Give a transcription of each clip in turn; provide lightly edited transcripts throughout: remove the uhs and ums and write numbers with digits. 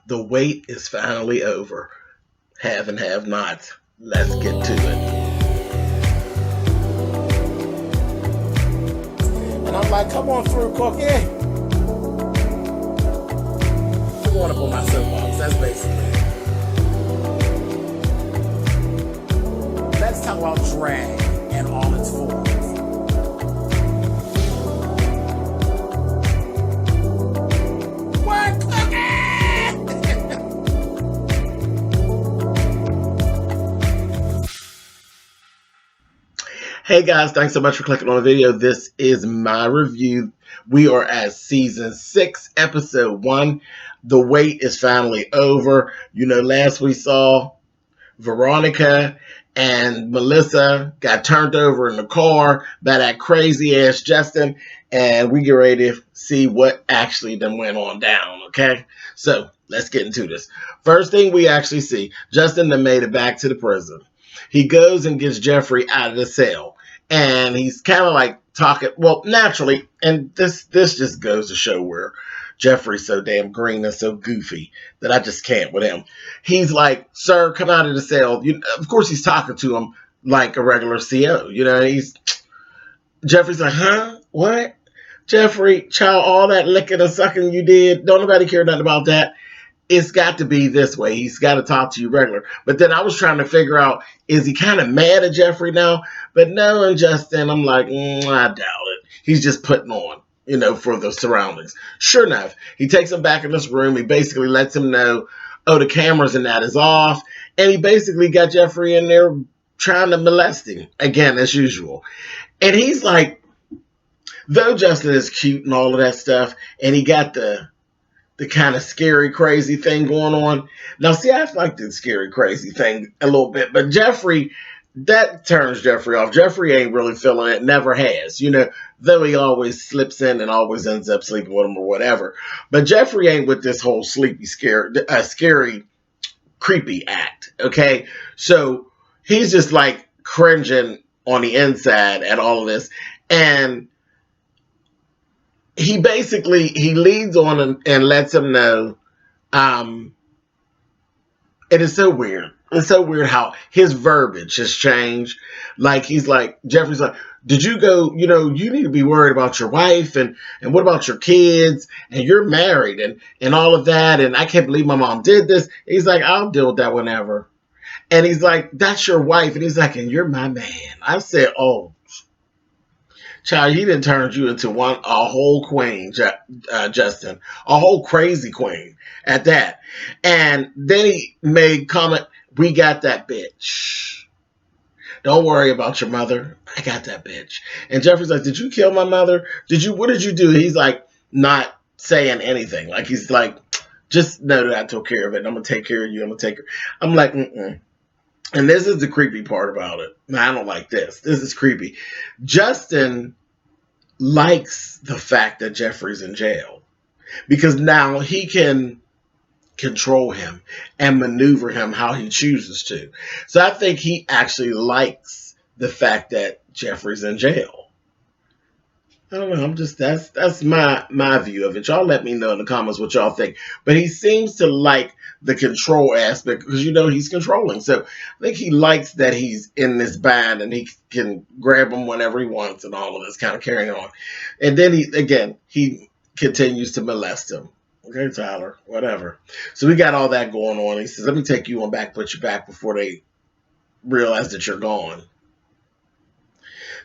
The wait is finally over. Have and have nots. Let's get to it. And I'm like, come on through, Cookie. I'm going up on my soapbox. That's basically it. Let's talk about drag and all its forms. What, Cookie? Hey guys, thanks so much for clicking on the video. This is my review. We are at season 6, episode 1. The wait is finally over. You know, last we saw Veronica and Melissa got turned over in the car by that crazy ass Justin, and we get ready to see what actually then went on down, okay? So let's get into this. First thing we actually see, Justin then made it back to the prison. He goes and gets Jeffrey out of the cell, and he's kind of like talking, well, naturally, and this just goes to show where Jeffrey's so damn green and so goofy that I just can't with him. He's like, sir, come out of the cell. Of course, he's talking to him like a regular CO. You know, Jeffrey's like, huh? What? Jeffrey, child, all that licking and sucking you did, don't nobody care nothing about that. It's got to be this way. He's got to talk to you regular. But then I was trying to figure out, is he kind of mad at Jeffrey now? But no, and Justin, I'm like, I doubt it. He's just putting on, for the surroundings. Sure enough, he takes him back in this room. He basically lets him know, the cameras and that is off. And he basically got Jeffrey in there trying to molest him, again, as usual. And he's like, though Justin is cute and all of that stuff, and he got the kind of scary, crazy thing going on. Now, see, I like the scary, crazy thing a little bit, but Jeffrey, that turns Jeffrey off. Jeffrey ain't really feeling it, never has, though he always slips in and always ends up sleeping with him or whatever. But Jeffrey ain't with this whole sleepy, scary, creepy act, okay? So he's just like cringing on the inside at all of this. And he leads on and lets him know, it is so weird. It's so weird how his verbiage has changed. Like, Jeffrey's like, did you go, you need to be worried about your wife and what about your kids, and you're married and all of that, and I can't believe my mom did this. He's like, I'll deal with that whenever. And he's like, that's your wife. And he's like, and you're my man. I said, oh, child, he done turned you into a whole queen, Justin, a whole crazy queen at that. And then he made comment, we got that bitch. Don't worry about your mother. I got that bitch. And Jeffrey's like, did you kill my mother? What did you do? He's like, not saying anything. Like, he's like, just know that I took care of it. I'm going to take care of you. I'm going to take her. I'm like, mm-mm. And this is the creepy part about it. Now, I don't like this. This is creepy. Justin likes the fact that Jeffrey's in jail because now he can control him and maneuver him how he chooses to. So I think he actually likes the fact that Jeffrey's in jail. I don't know. That's my view of it. Y'all let me know in the comments what y'all think. But he seems to like the control aspect because he's controlling. So I think he likes that he's in this bind and he can grab him whenever he wants and all of this kind of carrying on. And then he continues to molest him. Okay, Tyler, whatever. So we got all that going on. He says, let me take you on back, put you back before they realize that you're gone.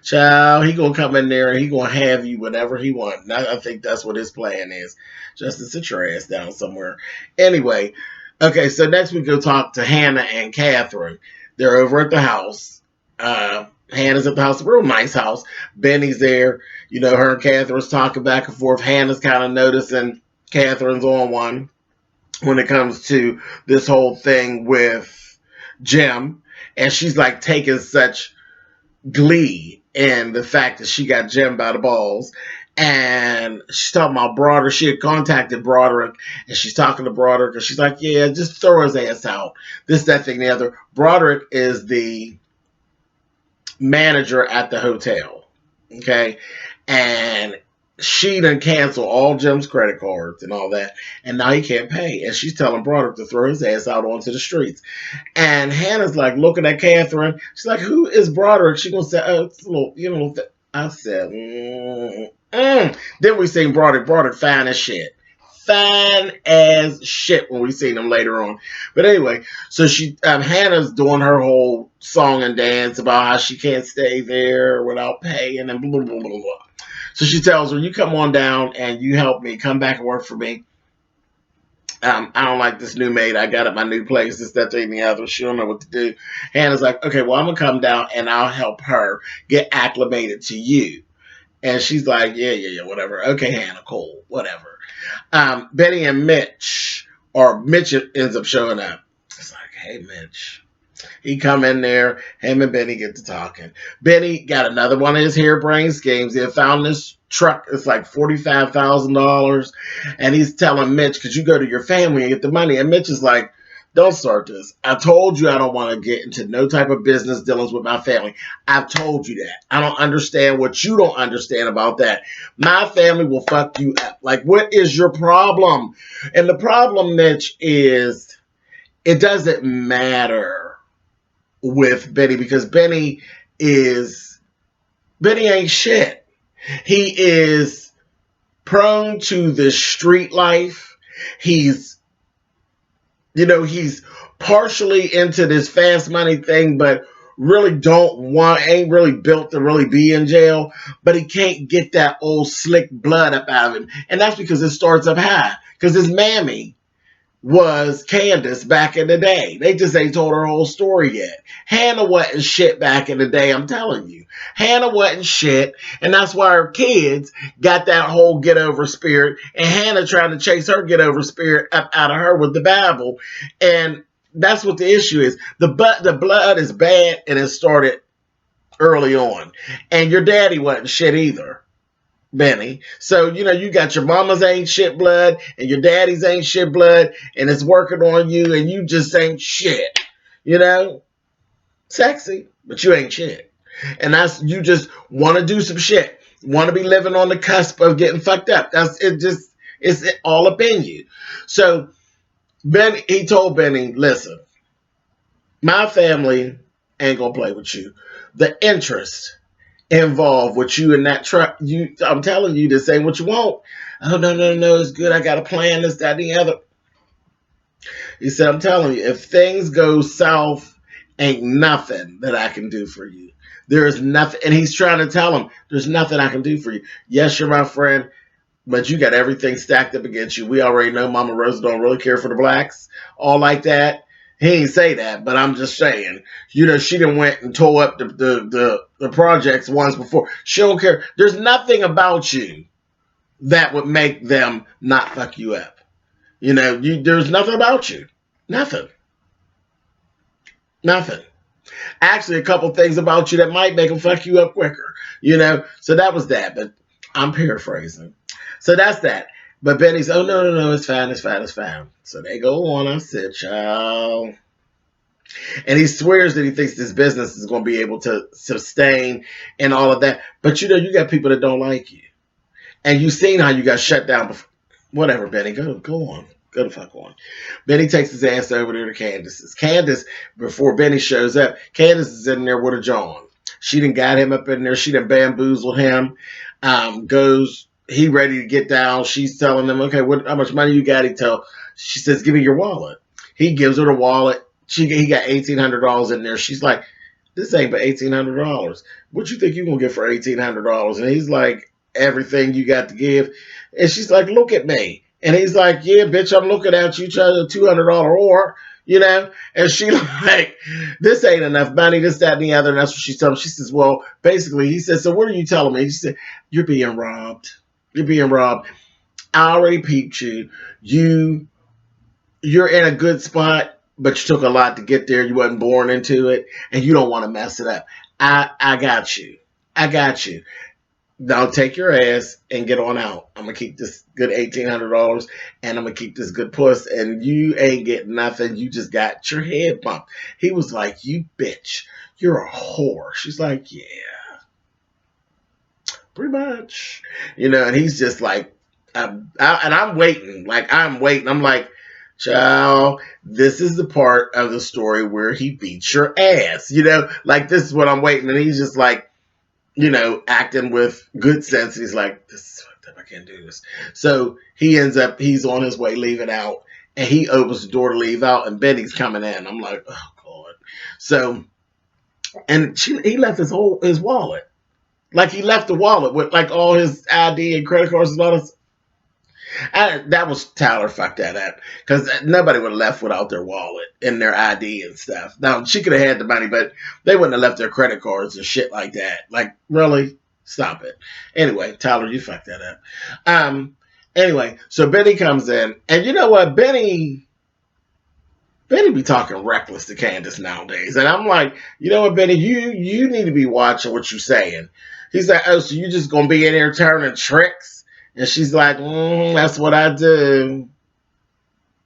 Child, he gonna come in there and he gonna have you whenever he wants. I think that's what his plan is. Just to sit your ass down somewhere. Anyway, okay, so next we go talk to Hannah and Catherine. They're over at the house. Hannah's at the house, a real nice house. Benny's there. Her and Catherine's talking back and forth. Hannah's kind of noticing Catherine's on one when it comes to this whole thing with Jim. And she's like taking such glee in the fact that she got Jim by the balls. And she's talking about Broderick. She had contacted Broderick, and she's talking to Broderick, and she's like, yeah, just throw his ass out. This, that, thing, the other. Broderick is the manager at the hotel. Okay? And she done canceled all Jim's credit cards and all that, and now he can't pay. And she's telling Broderick to throw his ass out onto the streets. And Hannah's like looking at Catherine. She's like, "Who is Broderick?" She gonna say, "Oh, it's a little, I said, Then we seen Broderick. Broderick fine as shit. Fine as shit when we seen him later on. But anyway, so Hannah's doing her whole song and dance about how she can't stay there without paying and blah, blah, blah, blah. So she tells her, "You come on down and you help me. Come back and work for me. I don't like this new maid I got at my new place. This, that, and the other. She don't know what to do." Hannah's like, "Okay, well, I'm going to come down and I'll help her get acclimated to you." And she's like, yeah, whatever. Okay, Hannah, cool, whatever. Betty and Mitch, or Mitch ends up showing up. It's like, "Hey, Mitch." He come in there, him and Benny get to talking. Benny got another one of his harebrained schemes. He had found this truck. It's like $45,000. And he's telling Mitch, "Could you go to your family and get the money?" And Mitch is like, "Don't start this. I told you I don't want to get into no type of business dealings with my family. I've told you that. I don't understand what you don't understand about that. My family will fuck you up. Like, what is your problem?" And the problem, Mitch, is it doesn't matter with Benny, because Benny ain't shit. He is prone to this street life. He's partially into this fast money thing, but really ain't really built to really be in jail. But he can't get that old slick blood up out of him. And that's because it starts up high. Because his mammy was Candace back in the day. They just ain't told her whole story yet. Hannah wasn't shit back in the day, I'm telling you. Hannah wasn't shit, and that's why her kids got that whole get over spirit, and Hannah trying to chase her get over spirit up out of her with the Bible. And that's what the issue is. The blood is bad, and it started early on. And your daddy wasn't shit either, Benny. So, you got your mama's ain't shit blood and your daddy's ain't shit blood, and it's working on you, and you just ain't shit. Sexy, but you ain't shit. And you just want to do some shit. Want to be living on the cusp of getting fucked up. It's all up in you. So, he told Benny, "Listen, my family ain't gonna play with you. The interest involved with you in that truck, I'm telling you, this ain't what you want." "Oh, no, it's good. I got a plan, this, that, and the other." He said, "I'm telling you, if things go south, ain't nothing that I can do for you. There is nothing." And he's trying to tell him, "There's nothing I can do for you. Yes, you're my friend, but you got everything stacked up against you. We already know Mama Rosa don't really care for the blacks, all like that." He ain't say that, but I'm just saying, she done went and tore up the projects once before. She don't care. There's nothing about you that would make them not fuck you up. There's nothing about you. Nothing. Nothing. Actually, a couple things about you that might make them fuck you up quicker. So that was that, but I'm paraphrasing. So that's that. But Benny's, "Oh, no, it's fine, it's fine, it's fine." So they go on. I said, "Child." And he swears that he thinks this business is going to be able to sustain and all of that. But you got people that don't like you. And you've seen how you got shut down before. Whatever, Benny, go on. Go the fuck on. Benny takes his ass over there to Candace's. Candace, before Benny shows up, Candace is in there with a John. She done got him up in there. She done bamboozled him. He ready to get down. She's telling him, "Okay, how much money you got?" She says, "Give me your wallet." He gives her the wallet. He got $1,800 in there. She's like, "This ain't but $1,800. What you think you gonna get for $1,800? And he's like, "Everything you got to give." And she's like, "Look at me." And he's like, "Yeah, bitch, I'm looking at you, trying to $200 or, And she like, "This ain't enough money, this, that, and the other." And that's what she's telling him. She says, "Well, basically," he said, "So what are you telling me?" She said, "You're being robbed. You're being robbed. I already peeped you. You're in a good spot, but you took a lot to get there. You wasn't born into it, and you don't want to mess it up. I got you. I got you. Now take your ass and get on out. I'm going to keep this good $1,800, and I'm going to keep this good puss, and you ain't getting nothing. You just got your head bumped." He was like, "You bitch. You're a whore." She's like, "Yeah. pretty much. And he's just like, and I'm waiting. I'm waiting. I'm like, child, this is the part of the story where he beats your ass. This is what I'm waiting. And he's just like, acting with good sense. He's like, this is fucked up. I can't do this. So he's on his way leaving out, and he opens the door to leave out, and Betty's coming in. I'm like, oh God. So, and he left his wallet. He left the wallet with all his ID and credit cards and all this. That was Tyler fucked that up, because nobody would have left without their wallet and their ID and stuff. Now, she could have had the money, but they wouldn't have left their credit cards and shit like that. Really? Stop it. Anyway, Tyler, you fucked that up. Anyway, so Benny comes in, and you know what? Benny be talking reckless to Candace nowadays. And I'm like, you know what, Benny? You need to be watching what you're saying. He's like, oh, so you just going to be in here turning tricks? And she's like, that's what I do.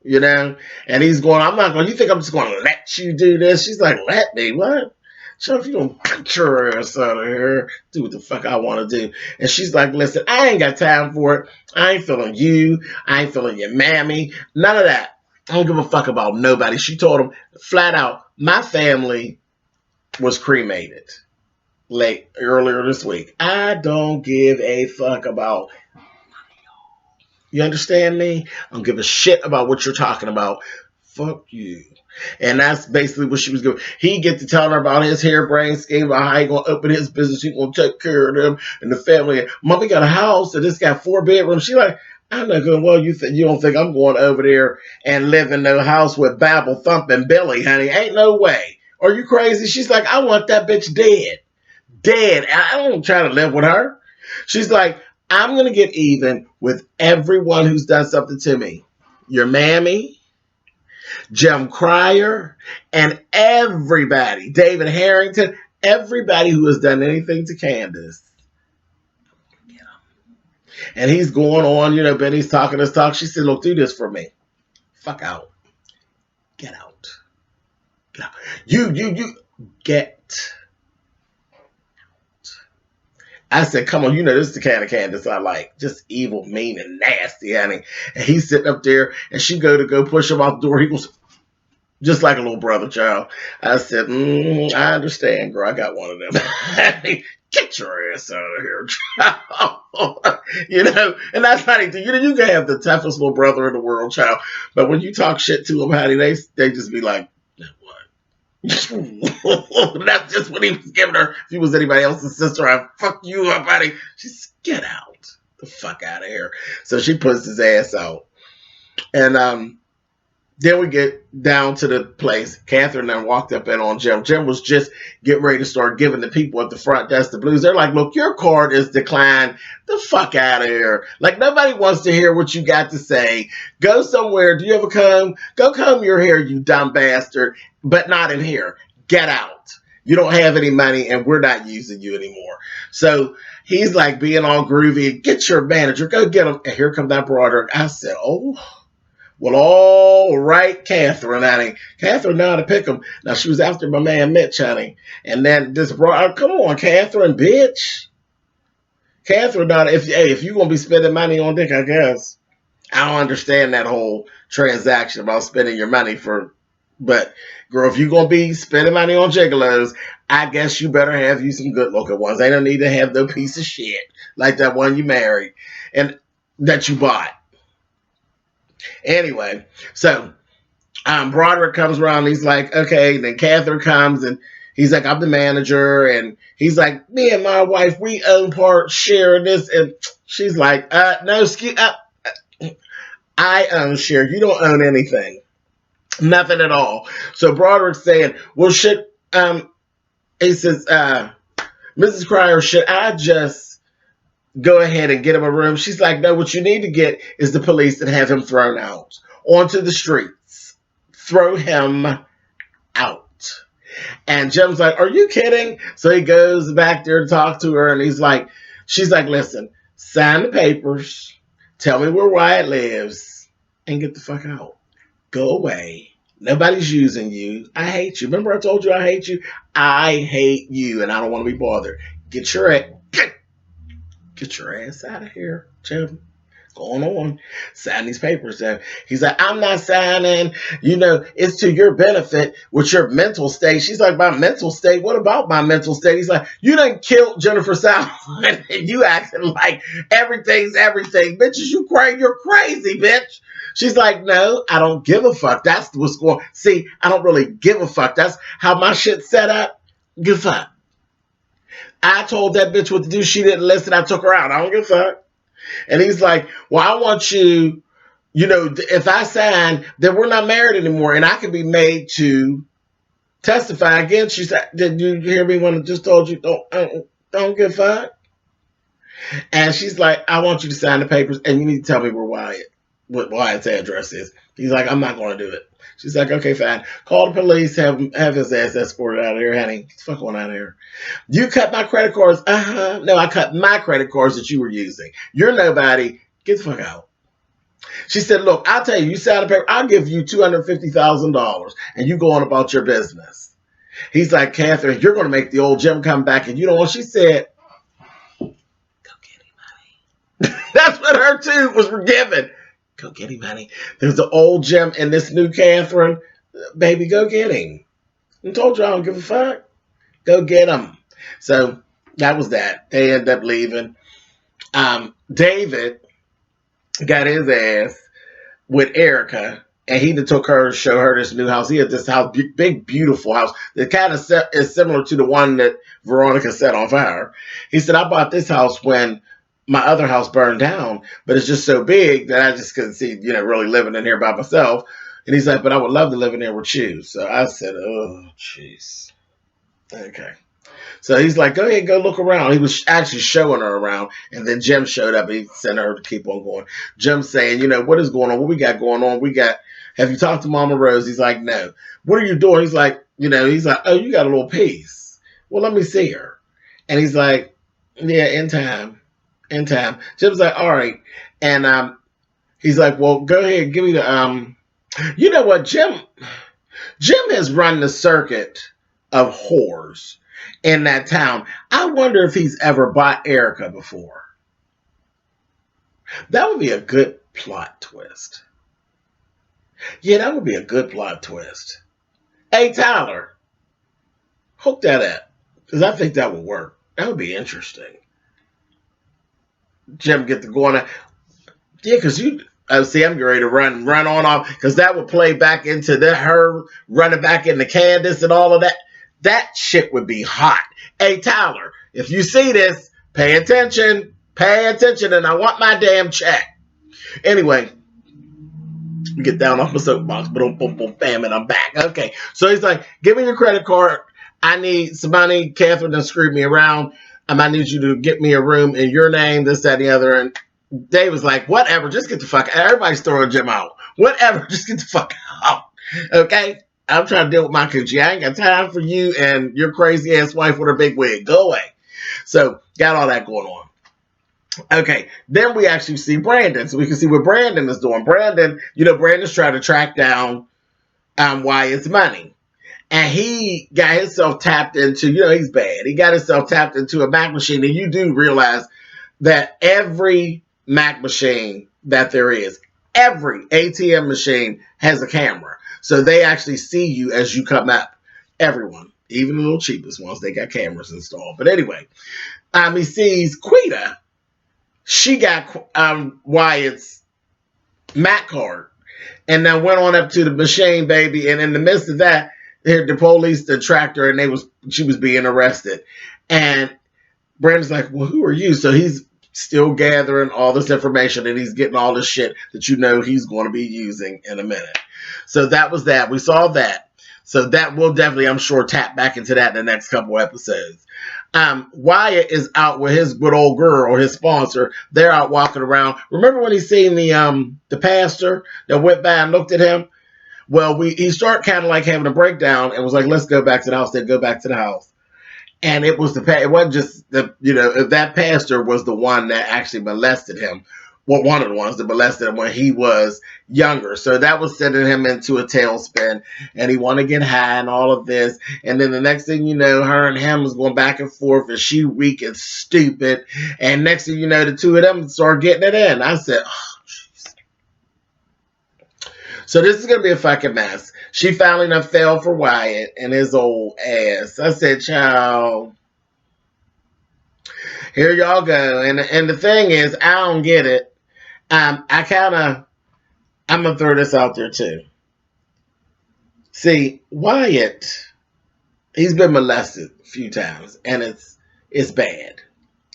And he's going, you think I'm just going to let you do this? She's like, let me? What? So if you don't get your ass out of here, do what the fuck I want to do. And she's like, listen, I ain't got time for it. I ain't feeling you. I ain't feeling your mammy. None of that. I don't give a fuck about nobody. She told him flat out, my family was cremated earlier this week. I don't give a fuck about. You understand me? I don't give a shit about what you're talking about. Fuck you. And that's basically what she was doing. He get to telling her about his harebrained scheme, about how he going to open his business. He going to take care of them and the family. Mommy got a house and it's got 4 bedrooms. She like, I'm not going, well, you don't think I'm going over there and live in no house with Babble thumping Billy, honey. Ain't no way. Are you crazy? She's like, I want that bitch dead. Dead. I don't try to live with her. She's like, I'm going to get even with everyone who's done something to me. Your mammy, Jim Cryer, and everybody, David Harrington, everybody who has done anything to Candace. And he's going on, Benny's talking this talk. She said, look, do this for me. Fuck out. Get out. Get out. You get I said, come on, this is the kind of Candace I like. Just evil, mean, and nasty, honey. And he's sitting up there, and she go push him out the door. He goes, just like a little brother, child. I said, I understand, girl. I got one of them. Get your ass out of here, child. And that's how they do. You can have the toughest little brother in the world, child. But when you talk shit to them, honey, they just be like, that's just what he was giving her. If he was anybody else's sister, I'd fuck you up, honey. She's get out. The fuck out of here. So she puts his ass out. And then we get down to the place. Catherine then walked up in on Jim. Jim was just getting ready to start giving the people at the front desk the blues. They're like, look, your card is declined. The fuck out of here. Nobody wants to hear what you got to say. Go somewhere. Do you ever come? Go comb your hair, you dumb bastard. But not in here. Get out. You don't have any money, and we're not using you anymore. So he's like being all groovy. Get your manager. Go get him. And here comes that broader. I said, oh. Well, all right, Catherine, honey. Catherine know how to pick him. Now, she was after my man Mitch, honey. And then this broad, come on, Catherine, bitch. Catherine, if you're going to be spending money on dick, I guess. I don't understand that whole transaction about spending your money but, girl, if you're going to be spending money on gigolos, I guess you better have you some good-looking ones. They don't need to have no piece of shit like that one you married and that you bought. Anyway, so Broderick comes around. And he's like, okay. And then Catherine comes and he's like, I'm the manager. And he's like, me and my wife, we own part share in this. And she's like, no, I own share. You don't own anything. Nothing at all. So Broderick's saying, well, he says, Mrs. Cryer, should I just go ahead and get him a room? She's like, no, what you need to get is the police and have him thrown out onto the streets. Throw him out. And Jim's like, are you kidding? So he goes back there to talk to her, and she's like, listen, sign the papers, tell me where Wyatt lives, and get the fuck out. Go away. Nobody's using you. I hate you. Remember I told you I hate you? I hate you, and I don't want to be bothered. Get your ass. Get your ass out of here, Jim. Going on, sign these papers. And he's like, I'm not signing. It's to your benefit with your mental state. She's like, my mental state? What about my mental state? He's like, you done killed Jennifer Salmon and you acting like everything's everything. Bitches, you're crazy, bitch. She's like, no, I don't give a fuck. That's what's going on. See, I don't really give a fuck. That's how my shit's set up. Give a fuck. I told that bitch what to do. She didn't listen. I took her out. I don't give a fuck. And he's like, well, I want you, if I sign, then we're not married anymore. And I can be made to testify against you. Did you hear me when I just told you, don't give a fuck? And she's like, I want you to sign the papers and you need to tell me what Wyatt's address is. He's like, I'm not going to do it. She's like, okay, fine. Call the police, have his ass escorted out of here, honey. Get the fuck on out of here. You cut my credit cards. No, I cut my credit cards that you were using. You're nobody. Get the fuck out. She said, look, I'll tell you, you sign the paper, I'll give you $250,000 and you go on about your business. He's like, Catherine, you're going to make the old Jim come back. And you know what she said? Go get him, honey. That's what her tube was forgiven. Go get him, honey. There's the old Jim and this new Catherine. Baby, go get him. I told you I don't give a fuck. Go get him. So that was that. They ended up leaving. David got his ass with Erica, and he took her to show her this new house. He had this house, big, beautiful house. That kind of is similar to the one that Veronica set on fire. He said, I bought this house when my other house burned down, but it's just so big that I just couldn't see, really living in here by myself. And he's like, but I would love to live in there with you. So I said, oh, jeez. Okay. So he's like, go ahead, go look around. He was actually showing her around. And then Jim showed up and he sent her to keep on going. Jim's saying, what is going on? What we got going on? Have you talked to Mama Rose? He's like, no. What are you doing? He's like, oh, you got a little piece. Well, let me see her. And he's like, yeah, in time. Jim's like, all right. And he's like, well, go ahead, give me the you know what, Jim has run the circuit of whores in that town. I wonder if he's ever bought Erica before. That would be a good plot twist. Yeah, that would be a good plot twist. Hey, Tyler, hook that up, because I think that would work. That would be interesting. Jim get to going. Yeah, because I'm getting ready to run on off, because that would play back into her running back into Candace and all of that. That shit would be hot. Hey, Tyler, if you see this, pay attention, and I want my damn check. Anyway, get down off my soapbox, boom, bam, and I'm back. Okay, so he's like, give me your credit card. I need some money. Catherine done screwed me around. I might need you to get me a room in your name, this, that, and the other. And Dave was like, whatever, just get the fuck out. Everybody's throwing Jim out. Whatever, just get the fuck out. Okay? I'm trying to deal with my coochie. I ain't got time for you and your crazy ass wife with her big wig. Go away. So, got all that going on. Okay, then we actually see Brandon. So we can see what Brandon is doing. Brandon's trying to track down Wyatt's money. And he got himself tapped into, he's bad. He got himself tapped into a Mac machine. And you do realize that every Mac machine that there is, every ATM machine has a camera. So they actually see you as you come up. Everyone, even the little cheapest ones, they got cameras installed. But anyway, he sees Quita. She got Wyatt's Mac card. And then went on up to the machine, baby. And in the midst of that, the police tracked her, and she was being arrested. And Brandon's like, well, who are you? So he's still gathering all this information, and he's getting all this shit that he's going to be using in a minute. So that was that. We saw that. So that will definitely, I'm sure, tap back into that in the next couple episodes. Wyatt is out with his good old girl, or his sponsor. They're out walking around. Remember when he seen the pastor that went by and looked at him? Well, he started kind of like having a breakdown and was like, let's go back to the house. They'd go back to the house. And it wasn't just that pastor was the one that actually molested him. well, one of the ones that molested him when he was younger. So that was sending him into a tailspin, and he wanted to get high and all of this. And then the next thing you know, her and him was going back and forth, and she weak and stupid. And next thing you know, the two of them started getting it in. I said, oh, jeez. So this is going to be a fucking mess. She finally done fell for Wyatt and his old ass. I said, child, here y'all go. And the thing is, I don't get it. I'm going to throw this out there too. See, Wyatt, he's been molested a few times, and it's bad.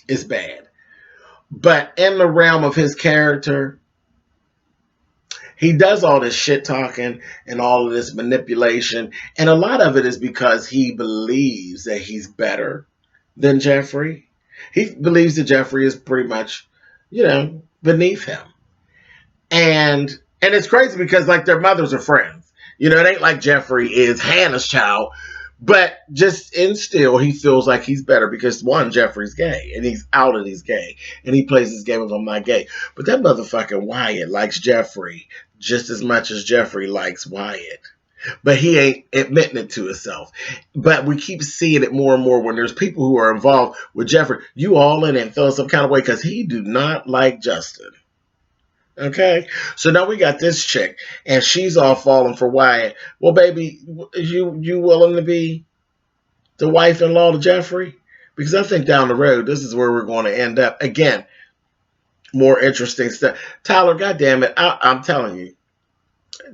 It's bad. But in the realm of his character, he does all this shit talking and all of this manipulation, and a lot of it is because he believes that he's better than Jeffrey. He believes that Jeffrey is pretty much, beneath him. And it's crazy because, like, their mothers are friends. It ain't like Jeffrey is Hannah's child, but just in still, he feels like he's better because, one, Jeffrey's gay, and he's out and he's gay, and he plays this game of I'm not gay. But that motherfucking Wyatt likes Jeffrey just as much as Jeffrey likes Wyatt. But he ain't admitting it to himself. But we keep seeing it more and more when there's people who are involved with Jeffrey. You all in it and feel some kind of way because he do not like Justin. Okay? So now we got this chick, and she's all falling for Wyatt. Well, baby, you willing to be the wife-in-law to Jeffrey? Because I think down the road, this is where we're going to end up. Again, more interesting stuff. Tyler, goddamn it, I'm telling you.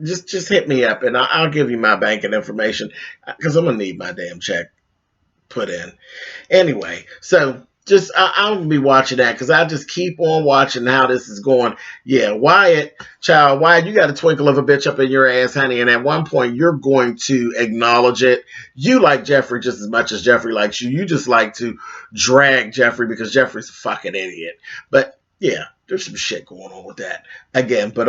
Just hit me up, and I'll give you my banking information because I'm going to need my damn check put in. Anyway, so just I'll be watching that because I just keep on watching how this is going. Yeah, Wyatt, you got a twinkle of a bitch up in your ass, honey, and at one point you're going to acknowledge it. You like Jeffrey just as much as Jeffrey likes you. You just like to drag Jeffrey because Jeffrey's a fucking idiot. But yeah, there's some shit going on with that. Again, but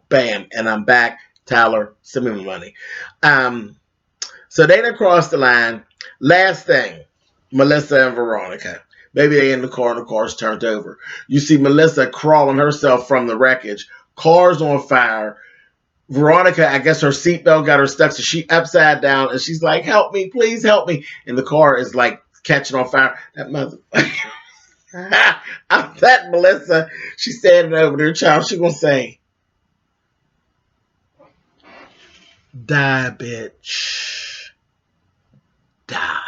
bam, and I'm back. Tyler, send me my money. So they done crossed the line. Last thing, Melissa and Veronica. Maybe they in the car and the car's turned over. You see Melissa crawling herself from the wreckage. Car's on fire. Veronica, I guess her seatbelt got her stuck, so she upside down, and she's like, help me, please help me. And the car is like catching on fire. That motherfucker. That Melissa, she's standing over there, child. She gonna say, die, bitch. Die.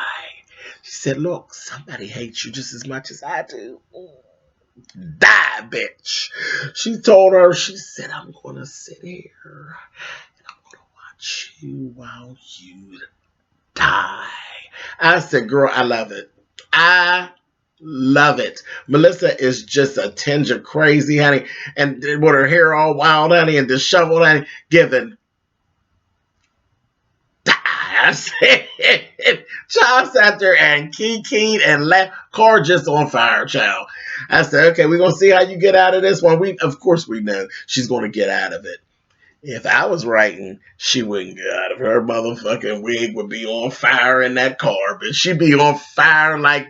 She said, look, somebody hates you just as much as I do. Die, bitch. She told her, she said, I'm gonna sit here and I'm gonna watch you while you die. I said, girl, I love it. I love it. Melissa is just a tinge of crazy, honey, and with her hair all wild, honey, and disheveled, honey, giving. I said, child sat there and keyed and left. Car just on fire, child. I said, okay, we're going to see how you get out of this one. Of course we know she's going to get out of it. If I was writing, she wouldn't get out of her motherfucking wig would be on fire in that car, but she'd be on fire like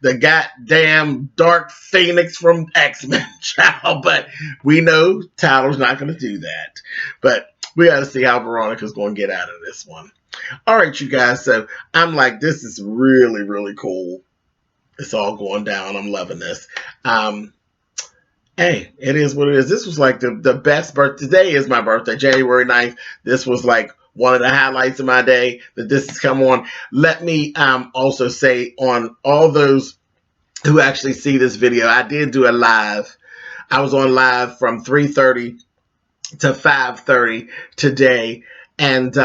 the goddamn Dark Phoenix from X-Men, child. But we know Tyler's not going to do that. But we got to see how Veronica's going to get out of this one. All right, you guys. So I'm like, this is really, really cool. It's all going down. I'm loving this. Hey, it is what it is. This was like the best birthday. Today is my birthday, January 9th. This was like one of the highlights of my day that this has come on. Let me also say on all those who actually see this video, I did do a live. I was on live from 3:30 to 5:30 today. And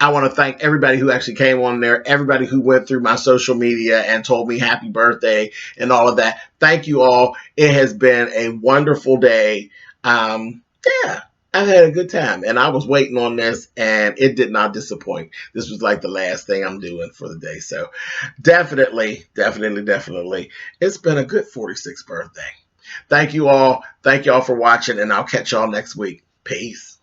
I want to thank everybody who actually came on there, everybody who went through my social media and told me happy birthday and all of that. Thank you all. It has been a wonderful day. Yeah, I've had a good time, and I was waiting on this, and it did not disappoint. This was like the last thing I'm doing for the day. So definitely, it's been a good 46th birthday. Thank you all. Thank you all for watching, and I'll catch y'all next week. Peace.